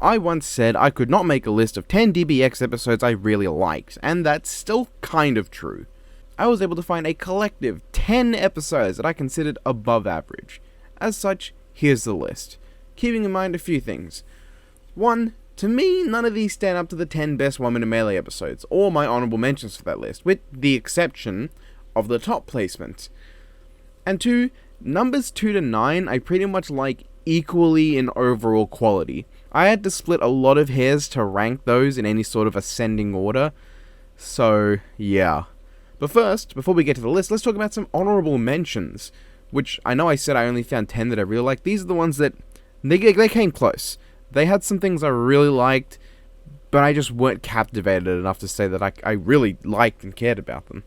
I once said I could not make a list of 10 DBX episodes I really liked, and that's still kind of true. I was able to find a collective 10 episodes that I considered above average. As such, here's the list, keeping in mind a few things. 1. To me, none of these stand up to the 10 best 1 Minute Melee episodes, or my honorable mentions for that list, with the exception of the top placement. And 2, numbers 2 to 9 I pretty much like equally in overall quality. I had to split a lot of hairs to rank those in any sort of ascending order, so yeah. But first, before we get to the list, let's talk about some honorable mentions, which I know I said I only found 10 that I really liked. These are the ones that, they came close. They had some things I really liked, but I just weren't captivated enough to say that I really liked and cared about them.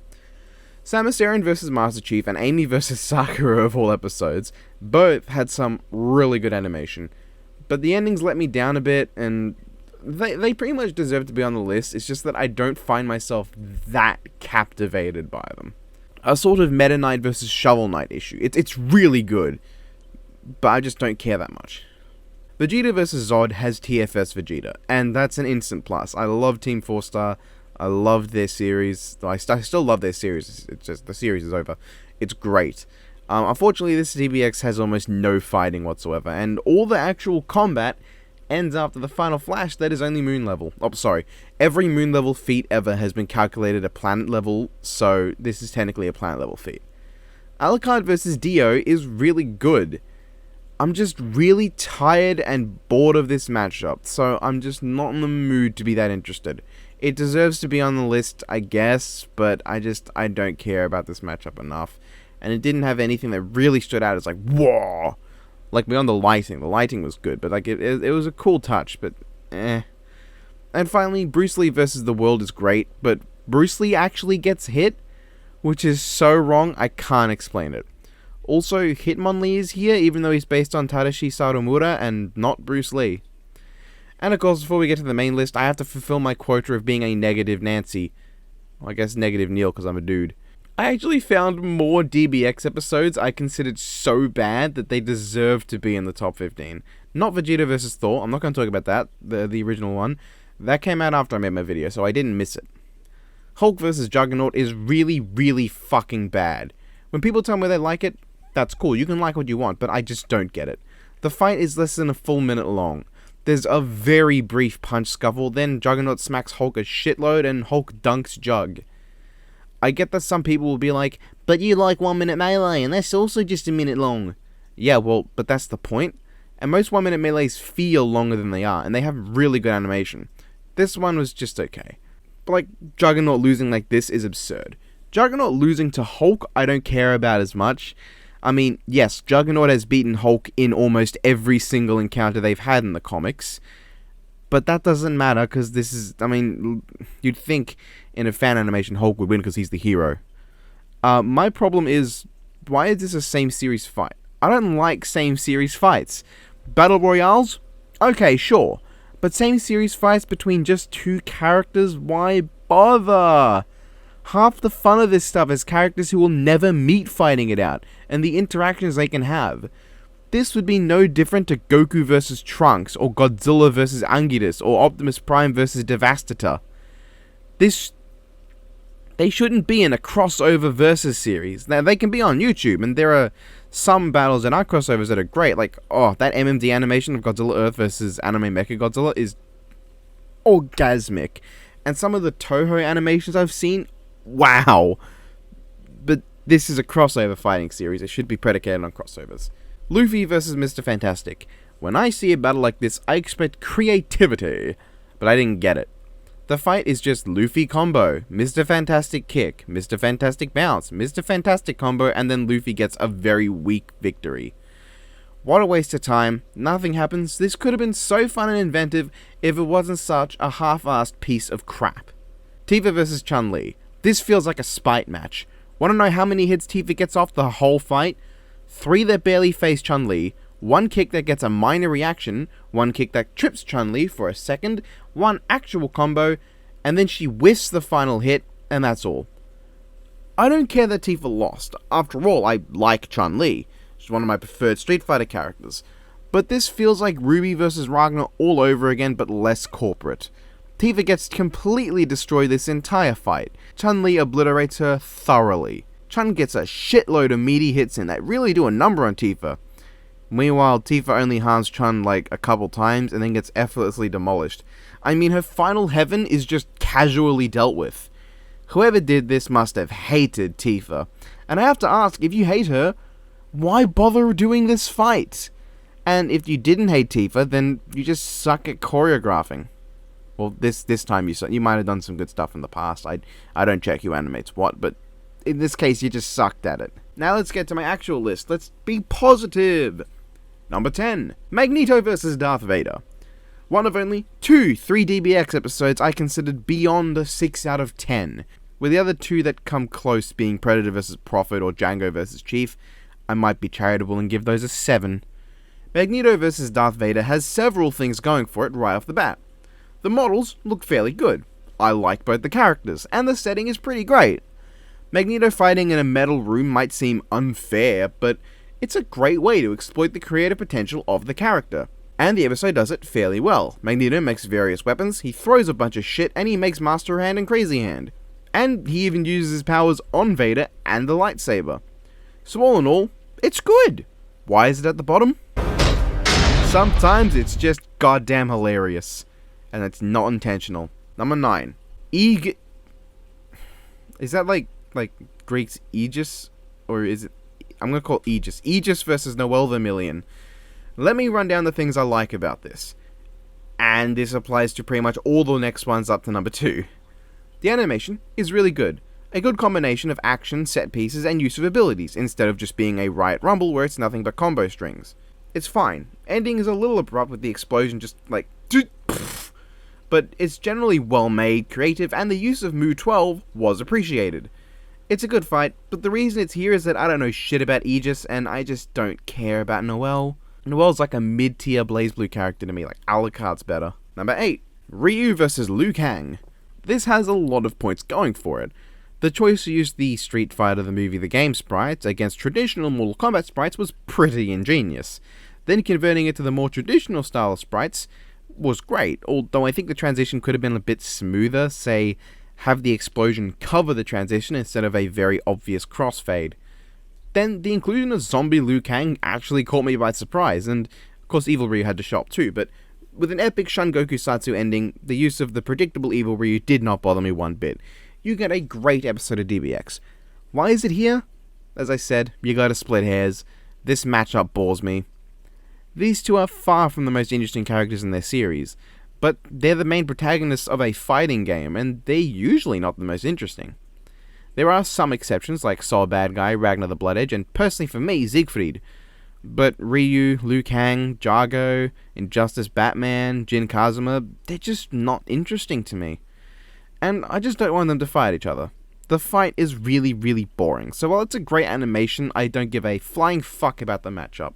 Samus Aran vs. Master Chief and Amy vs. Sakura of all episodes both had some really good animation, but the endings let me down a bit, and they pretty much deserve to be on the list. It's just that I don't find myself that captivated by them. A sort of Meta Knight vs. Shovel Knight issue. It's really good, but I just don't care that much. Vegeta vs. Zod has TFS Vegeta, and that's an instant plus. I love Team 4-Star. I loved their series. I still love their series. It's just the series is over. It's great. Unfortunately, this DBX has almost no fighting whatsoever, and all the actual combat ends after the final flash that is only moon level. Oh, sorry. Every moon level feat ever has been calculated at planet level, so this is technically a planet level feat. Alucard vs. Dio is really good. I'm just really tired and bored of this matchup, so I'm just not in the mood to be that interested. It deserves to be on the list, I guess, but I don't care about this matchup enough. And it didn't have anything that really stood out as like, whoa! Like, beyond the lighting. The lighting was good, but like it was a cool touch, but eh. And finally, Bruce Lee vs. the World is great, but Bruce Lee actually gets hit, which is so wrong, I can't explain it. Also, Hitmonlee is here, even though he's based on Tadashi Saromura and not Bruce Lee. And of course, before we get to the main list, I have to fulfill my quota of being a negative Nancy. Well, I guess negative Neil, because I'm a dude. I actually found more DBX episodes I considered so bad that they deserve to be in the top 15. Not Vegeta vs. Thor, I'm not going to talk about that, the original one. That came out after I made my video, so I didn't miss it. Hulk vs. Juggernaut is really, really fucking bad. When people tell me they like it, that's cool, you can like what you want, but I just don't get it. The fight is less than a full minute long. There's a very brief punch scuffle, then Juggernaut smacks Hulk a shitload and Hulk dunks Jug. I get that some people will be like, but you like 1 Minute Melee and that's also just a minute long. Yeah, well, but that's the point. And most 1 Minute Melees feel longer than they are, and they have really good animation. This one was just okay. But like, Juggernaut losing like this is absurd. Juggernaut losing to Hulk, I don't care about as much. I mean, yes, Juggernaut has beaten Hulk in almost every single encounter they've had in the comics. But that doesn't matter, because this is, I mean, you'd think in a fan animation Hulk would win because he's the hero. My problem is, why is this a same series fight? I don't like same series fights. Battle Royales? Okay, sure. But same series fights between just two characters? Why bother? Half the fun of this stuff is characters who will never meet fighting it out, and the interactions they can have. This would be no different to Goku vs. Trunks, or Godzilla vs. Anguirus, or Optimus Prime vs. Devastator. They shouldn't be in a crossover versus series. Now, they can be on YouTube, and there are some battles that are crossovers that are great, like, oh, that MMD animation of Godzilla Earth versus Anime Mechagodzilla is orgasmic. And some of the Toho animations I've seen, wow. But this is a crossover fighting series. It should be predicated on crossovers. Luffy vs. Mr. Fantastic. When I see a battle like this, I expect creativity, but I didn't get it. The fight is just Luffy combo, Mr. Fantastic kick, Mr. Fantastic bounce, Mr. Fantastic combo, and then Luffy gets a very weak victory. What a waste of time. Nothing happens. This could have been so fun and inventive if it wasn't such a half-assed piece of crap. Tifa vs. Chun-Li. This feels like a spite match. Want to know how many hits Tifa gets off the whole fight? 3 that barely face Chun-Li, 1 kick that gets a minor reaction, 1 kick that trips Chun-Li for a second, 1 actual combo, and then she whiffs the final hit, and that's all. I don't care that Tifa lost. After all, I like Chun-Li. She's one of my preferred Street Fighter characters. But this feels like Ruby vs. Ragnar all over again, but less corporate. Tifa gets completely destroyed this entire fight. Chun-Li obliterates her thoroughly. Chun gets a shitload of meaty hits in that really do a number on Tifa. Meanwhile, Tifa only harms Chun like a couple times and then gets effortlessly demolished. I mean, her final heaven is just casually dealt with. Whoever did this must have hated Tifa. And I have to ask, if you hate her, why bother doing this fight? And if you didn't hate Tifa, then you just suck at choreographing. Well, this time you might have done some good stuff in the past. I don't check who animates what, but in this case you just sucked at it. Now let's get to my actual list. Let's be positive. Number 10, Magneto vs. Darth Vader. One of only 2 3DBX episodes I considered beyond a 6 out of 10, with the other 2 that come close being Predator vs. Prophet or Django vs. Chief. I might be charitable and give those a 7. Magneto vs. Darth Vader has several things going for it right off the bat. The models look fairly good. I like both the characters, and the setting is pretty great. Magneto fighting in a metal room might seem unfair, but it's a great way to exploit the creative potential of the character. And the episode does it fairly well. Magneto makes various weapons, he throws a bunch of shit, and he makes Master Hand and Crazy Hand. And he even uses his powers on Vader and the lightsaber. So all in all, it's good. Why is it at the bottom? Sometimes it's just goddamn hilarious. And it's not intentional. Number 9. Iggy. Is that like Greek's Aegis? Or is it... I'm gonna call it Aegis. Aegis versus Noel Vermillion. Let me run down the things I like about this. And this applies to pretty much all the next ones up to number 2. The animation is really good. A good combination of action, set pieces, and use of abilities, instead of just being a Riot Rumble where it's nothing but combo strings. It's fine. Ending is a little abrupt with the explosion just like... But it's generally well made, creative, and the use of Mu 12 was appreciated. It's a good fight, but the reason it's here is that I don't know shit about Aegis, and I just don't care about Noel. Noel's like a mid-tier BlazBlue character to me, like Alucard's better. Number 8. Ryu vs. Lu Kang. This has a lot of points going for it. The choice to use the Street Fighter the movie the game sprites against traditional Mortal Kombat sprites was pretty ingenious. Then converting it to the more traditional style of sprites was great, although I think the transition could have been a bit smoother, say, have the explosion cover the transition instead of a very obvious crossfade. Then the inclusion of zombie Lu Kang actually caught me by surprise, and of course Evil Ryu had to show up too, but with an epic Shun Goku Satsu ending, the use of the predictable Evil Ryu did not bother me one bit. You get a great episode of DBX. Why is it here? As I said, you gotta split hairs. This matchup bores me. These two are far from the most interesting characters in their series, but they're the main protagonists of a fighting game, and they're usually not the most interesting. There are some exceptions, like Soul Bad Guy, Ragnar the Blood Edge, and personally for me, Siegfried. But Ryu, Lu Kang, Jargo, Injustice Batman, Jin Kazuma, they're just not interesting to me. And I just don't want them to fight each other. The fight is really, really boring, so while it's a great animation, I don't give a flying fuck about the matchup.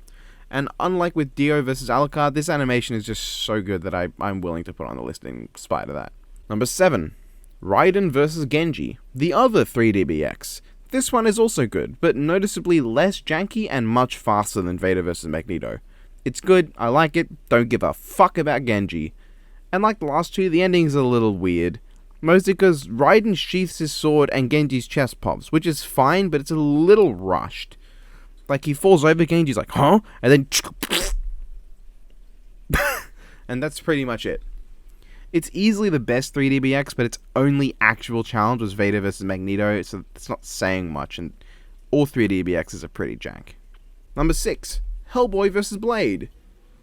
And unlike with Dio vs Alucard, this animation is just so good that I'm willing to put on the list in spite of that. Number 7. Raiden vs Genji, the other 3DBX. This one is also good, but noticeably less janky and much faster than Vader vs Magneto. It's good, I like it, don't give a fuck about Genji. And like the last two, the ending's a little weird. Mostly because Raiden sheaths his sword and Genji's chest pops, which is fine, but it's a little rushed. Like, he falls over, Genji's like, huh? And then... and that's pretty much it. It's easily the best 3DBX, but its only actual challenge was Vader vs Magneto, so it's not saying much, and all 3DBXs are pretty jank. Number 6. Hellboy vs Blade.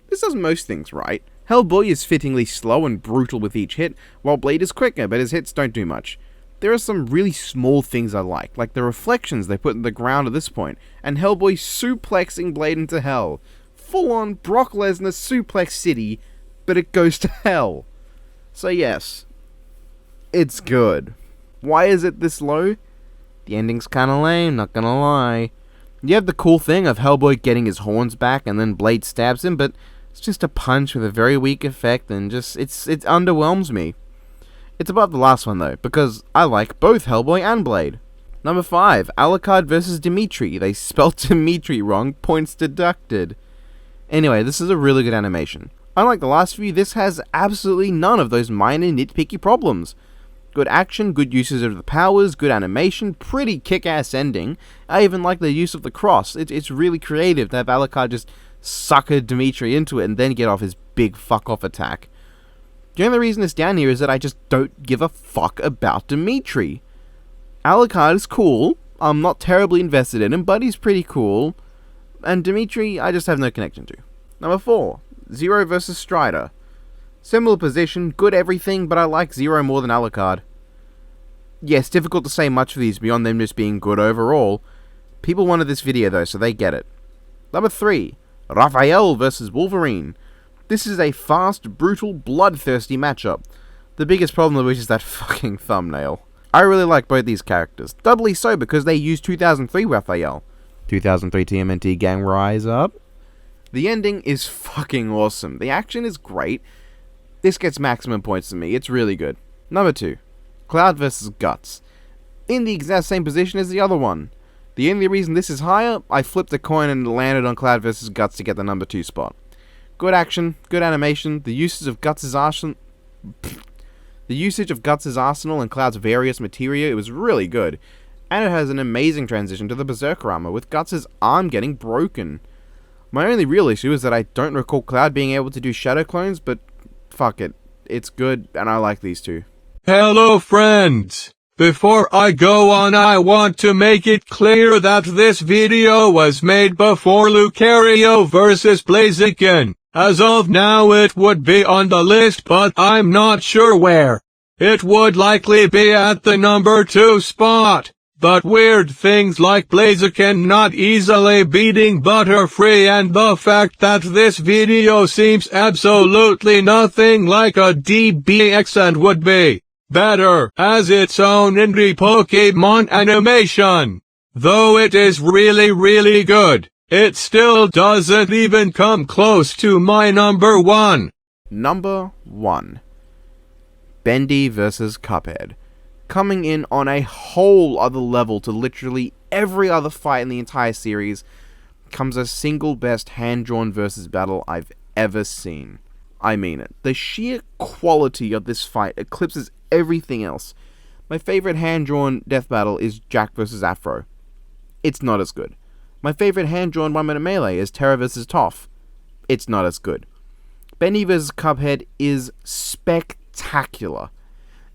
This does most things right. Hellboy is fittingly slow and brutal with each hit, while Blade is quicker, but his hits don't do much. There are some really small things I like the reflections they put in the ground at this point, and Hellboy suplexing Blade into hell. Full on Brock Lesnar suplex city, but it goes to hell. So yes, it's good. Why is it this low? The ending's kinda lame, not gonna lie. You have the cool thing of Hellboy getting his horns back and then Blade stabs him, but it's just a punch with a very weak effect and just, it underwhelms me. It's above the last one though, because I like both Hellboy and Blade. Number 5, Alucard vs Dimitri. They spelt Dimitri wrong, points deducted. Anyway, this is a really good animation. Unlike the last few, this has absolutely none of those minor nitpicky problems. Good action, good uses of the powers, good animation, pretty kick-ass ending. I even like the use of the cross. It's really creative to have Alucard just sucker Dimitri into it and then get off his big fuck-off attack. The only reason it's down here is that I just don't give a fuck about Dimitri. Alucard is cool, I'm not terribly invested in him, but he's pretty cool. And Dimitri, I just have no connection to. Number 4, Zero vs. Strider. Similar position, good everything, but I like Zero more than Alucard. Yes, difficult to say much for these beyond them just being good overall. People wanted this video though, so they get it. Number 3, Raphael vs. Wolverine. This is a fast, brutal, bloodthirsty matchup. The biggest problem of which is that fucking thumbnail. I really like both these characters, doubly so because they used 2003 Raphael. 2003 TMNT gang rise up. The ending is fucking awesome. The action is great. This gets maximum points to me. It's really good. Number 2, Cloud vs. Guts. In the exact same position as the other one. The only reason this is higher, I flipped a coin and landed on Cloud vs. Guts to get the number 2 spot. Good action, good animation, the usage of Guts' arsenal and Cloud's various materia, it was really good. And it has an amazing transition to the Berserker armor, with Guts' arm getting broken. My only real issue is that I don't recall Cloud being able to do shadow clones, but fuck it. It's good, and I like these two. Hello friends! Before I go on, I want to make it clear that this video was made before Lucario vs Blaziken. As of now it would be on the list, but I'm not sure where. It would likely be at the number 2 spot. But weird things like Blaziken not easily beating Butterfree and the fact that this video seems absolutely nothing like a DBX and would be better as its own indie Pokemon animation. Though it is really good, it still doesn't even come close to my number 1. Number 1. Bendy vs. Cuphead. Coming in on a whole other level to literally every other fight in the entire series comes a single best hand-drawn versus battle I've ever seen. I mean it. The sheer quality of this fight eclipses everything else. My favorite hand-drawn death battle is Jack vs. Afro. It's not as good. My favorite hand-drawn 1-minute melee is Terra vs. Toph. It's not as good. Bendy vs. Cuphead is spectacular.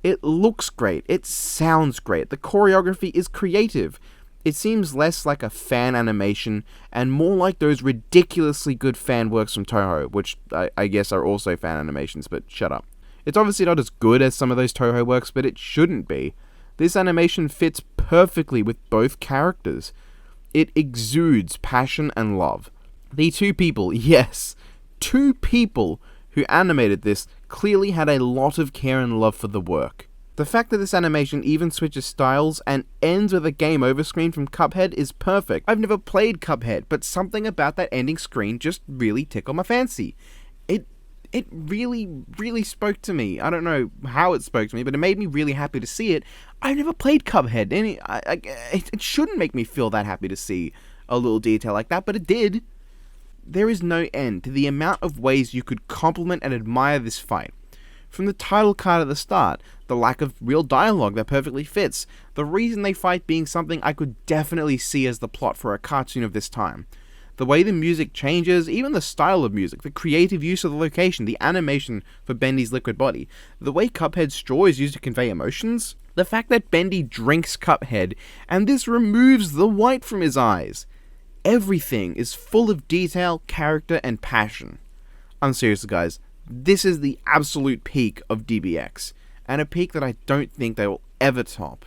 It looks great, it sounds great, the choreography is creative. It seems less like a fan animation and more like those ridiculously good fan works from Toho, which I guess are also fan animations, but shut up. It's obviously not as good as some of those Toho works, but it shouldn't be. This animation fits perfectly with both characters. It exudes passion and love. The two people, yes, 2 people who animated this clearly had a lot of care and love for the work. The fact that this animation even switches styles and ends with a game over screen from Cuphead is perfect. I've never played Cuphead, but something about that ending screen just really tickled my fancy. It really spoke to me. I don't know how it spoke to me, but it made me really happy to see it. I've never played Cuphead, and it shouldn't make me feel that happy to see a little detail like that, but it did. There is no end to the amount of ways you could compliment and admire this fight. From the title card at the start, the lack of real dialogue that perfectly fits, the reason they fight being something I could definitely see as the plot for a cartoon of this time. The way the music changes, even the style of music, the creative use of the location, the animation for Bendy's liquid body, the way Cuphead's straw is used to convey emotions, the fact that Bendy drinks Cuphead, and this removes the white from his eyes. Everything is full of detail, character, and passion. I'm serious, guys. This is the absolute peak of DBX, and a peak that I don't think they will ever top.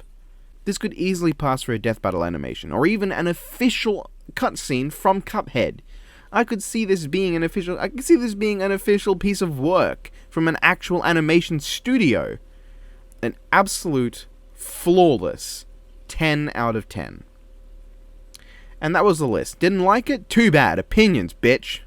This could easily pass for a death battle animation, or even an official cutscene from Cuphead. I could see this being an official piece of work from an actual animation studio. An absolute, flawless 10 out of 10. And that was the list. Didn't like it? Too bad. Opinions, bitch.